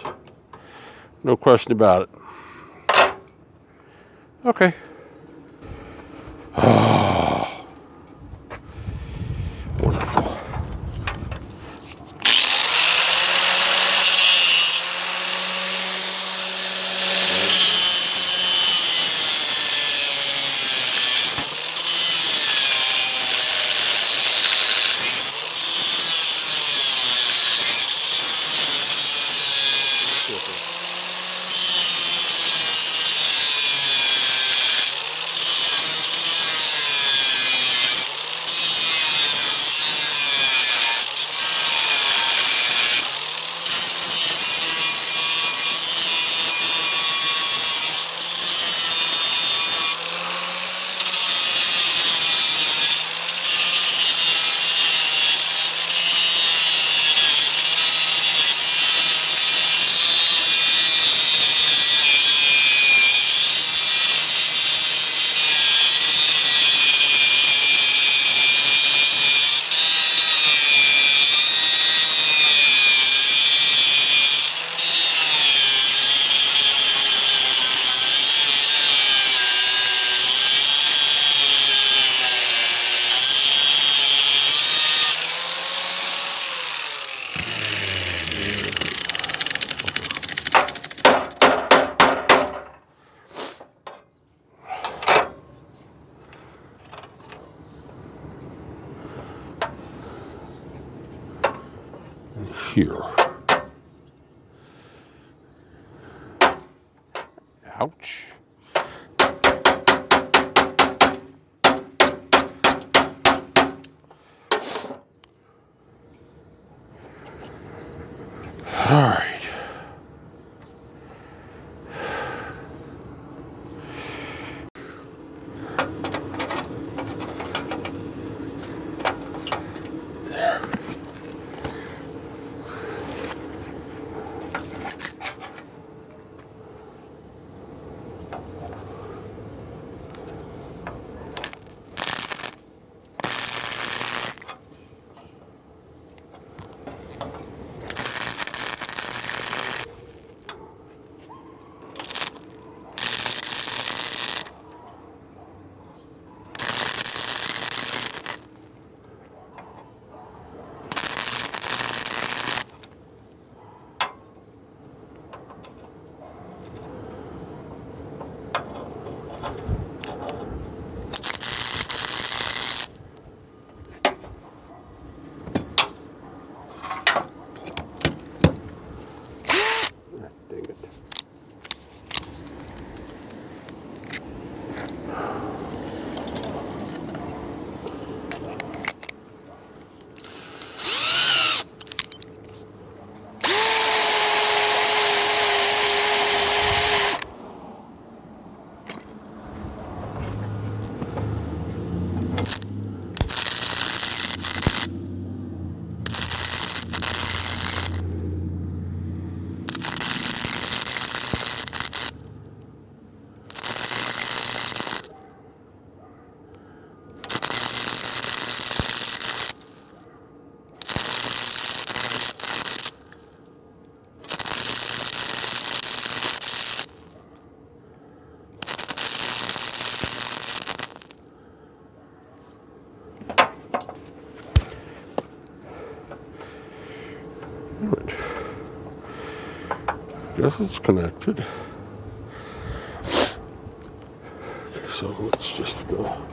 No question about it. Okay. here. Ouch. All right. Guess it's connected. So let's just go.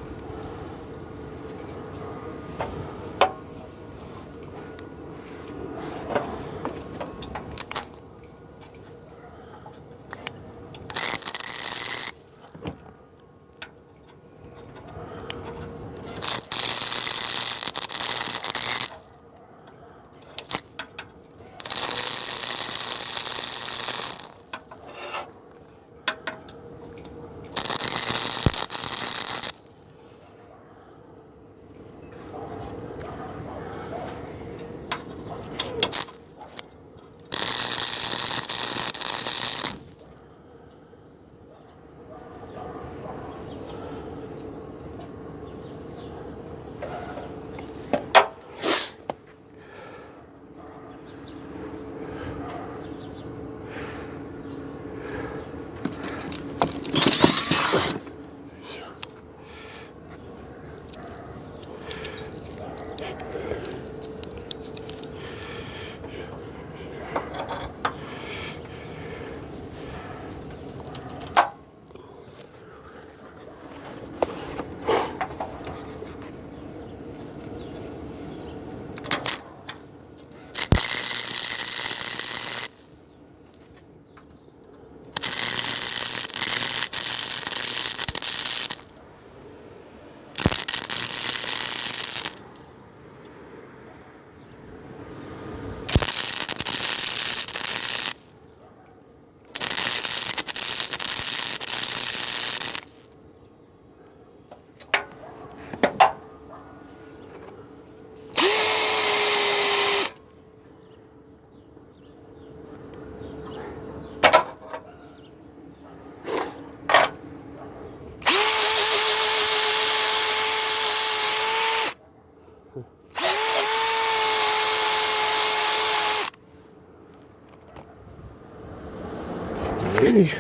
Okay.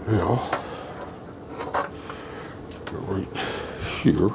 Now, right here.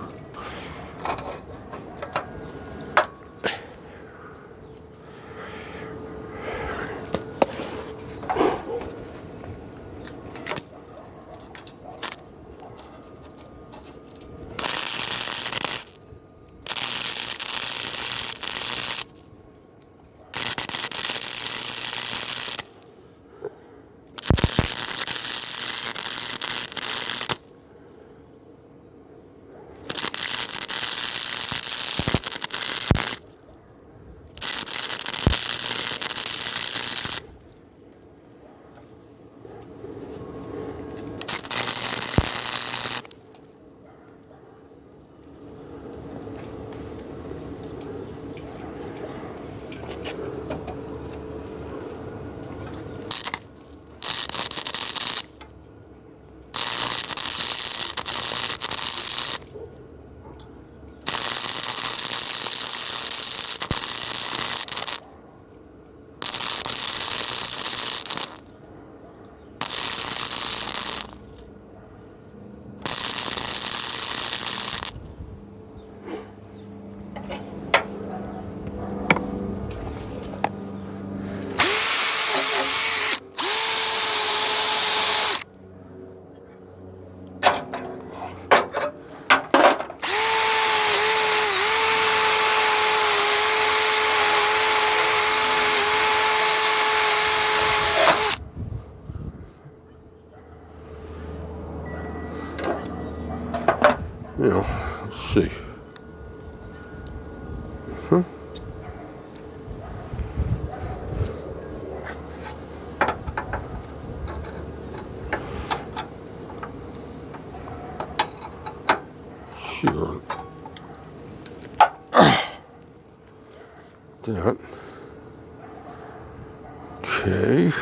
Now, let's see. Sure. That. Okay.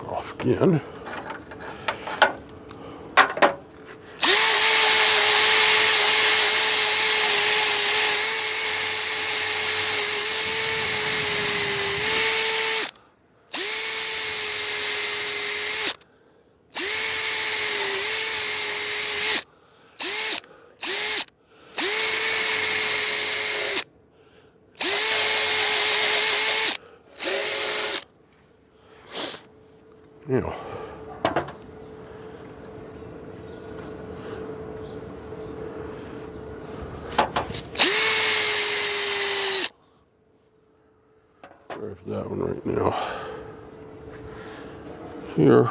Off again. Now, there's that one right now. Here,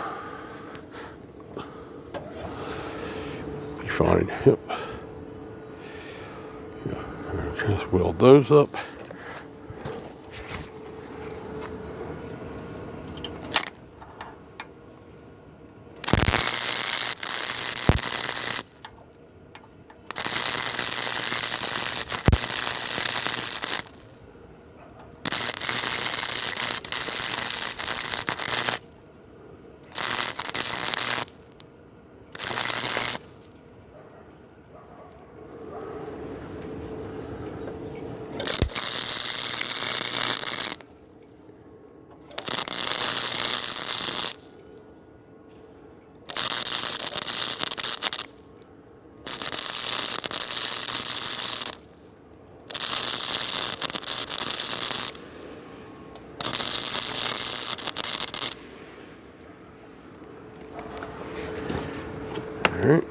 be fine. Yep. Yeah, just weld those up. All right.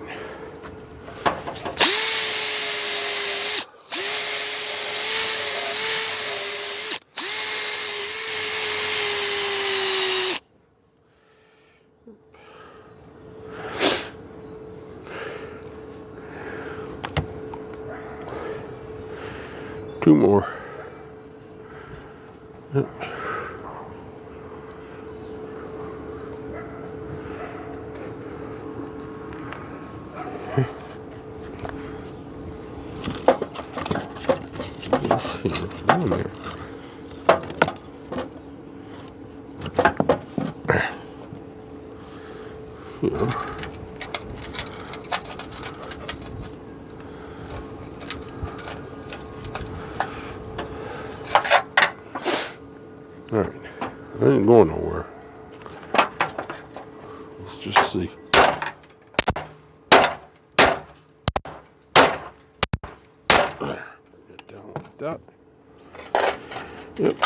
Two more. Yep. Let's see what's doing there. Here. All right, I ain't going nowhere. Let's just see. There, get down like that. Yep.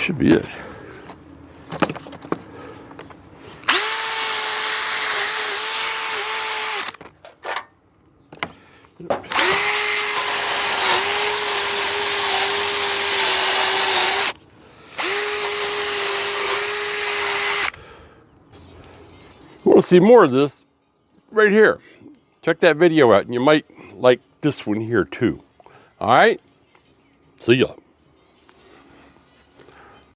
should be it. You want to see more of this right here, check that video out, and you might like this one here too. All right, see ya.